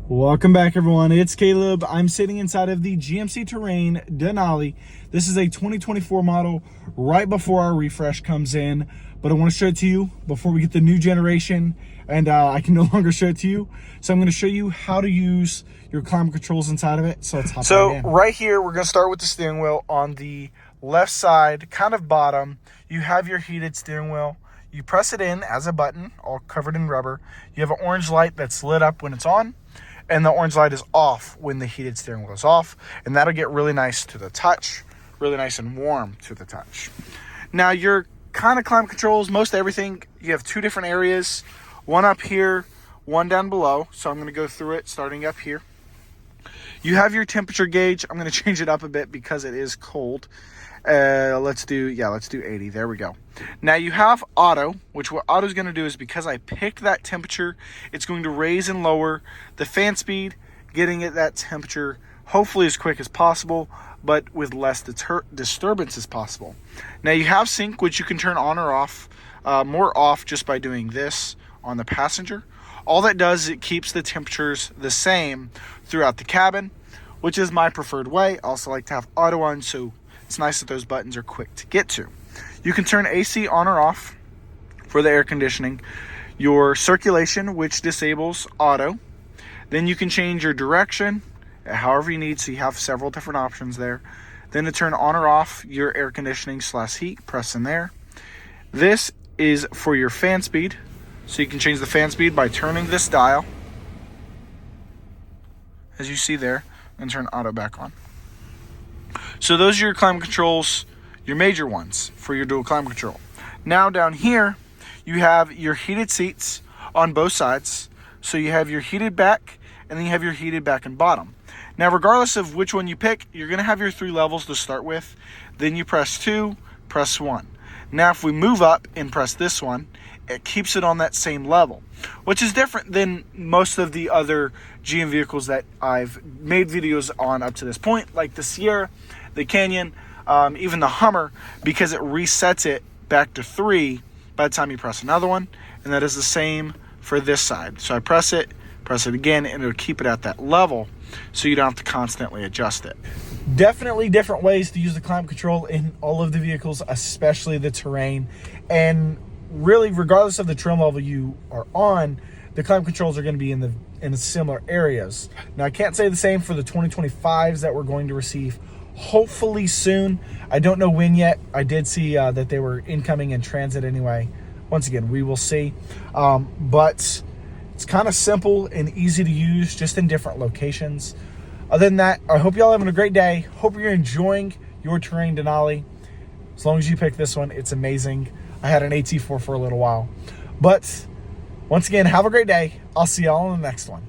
Welcome back, everyone. It's Caleb. I'm sitting inside of the GMC Terrain Denali. This is a 2024 model right before our refresh comes in, but I want to show it to you before we get the new generation, and I can no longer show it to you. So I'm going to show you how to use your climate controls inside of it. So let's hop right in. Right here, we're going to start with the steering wheel. On the left side, kind of bottom, you have your heated steering wheel. You press it in as a button, all covered in rubber. You have an orange light that's lit up when it's on, and the orange light is off when the heated steering wheel is off, and that'll get really nice to the touch, really nice and warm to the touch. Now, your kind of climate controls, most everything, you have two different areas, one up here, one down below. So I'm going to go through it starting up here. You have your temperature gauge. I'm going to change it up a bit because it is cold. Let's do 80. There we go. Now you have auto, which what auto is going to do is, because I picked that temperature, it's going to raise and lower the fan speed, getting it that temperature hopefully as quick as possible, but with less disturbance as possible. Now you have sync, which you can turn on or off, more off just by doing this on the passenger. All that does is it keeps the temperatures the same throughout the cabin, which is my preferred way. I also like to have auto on, so it's nice that those buttons are quick to get to. You can turn AC on or off for the air conditioning. Your circulation, which disables auto. Then you can change your direction however you need, so you have several different options there. Then to turn on or off your air conditioning / heat, press in there. This is for your fan speed. So you can change the fan speed by turning this dial, as you see there, and turn auto back on. So those are your climate controls, your major ones for your dual climate control. Now down here, you have your heated seats on both sides. So you have your heated back, and then you have your heated back and bottom. Now, regardless of which one you pick, you're going to have your 3 levels to start with. Then you press 2, press 1. Now, if we move up and press this one, it keeps it on that same level, which is different than most of the other GM vehicles that I've made videos on up to this point, like the Sierra, the Canyon, even the Hummer, because it resets it back to 3 by the time you press another one. And that is the same for this side. So I press it again, and it'll keep it at that level, so you don't have to constantly adjust it. Definitely different ways to use the climate control in all of the vehicles, especially the Terrain. And really, regardless of the trim level you are on, the climate controls are going to be in similar areas. Now, I can't say the same for the 2025s that we're going to receive hopefully soon. I don't know when yet. I did see that they were incoming in transit anyway. Once again, we will see. But it's kind of simple and easy to use, just in different locations. Other than that, I hope y'all having a great day. Hope you're enjoying your Terrain Denali. As long as you pick this one, it's amazing. I had an AT4 for a little while. But once again, have a great day. I'll see y'all in the next one.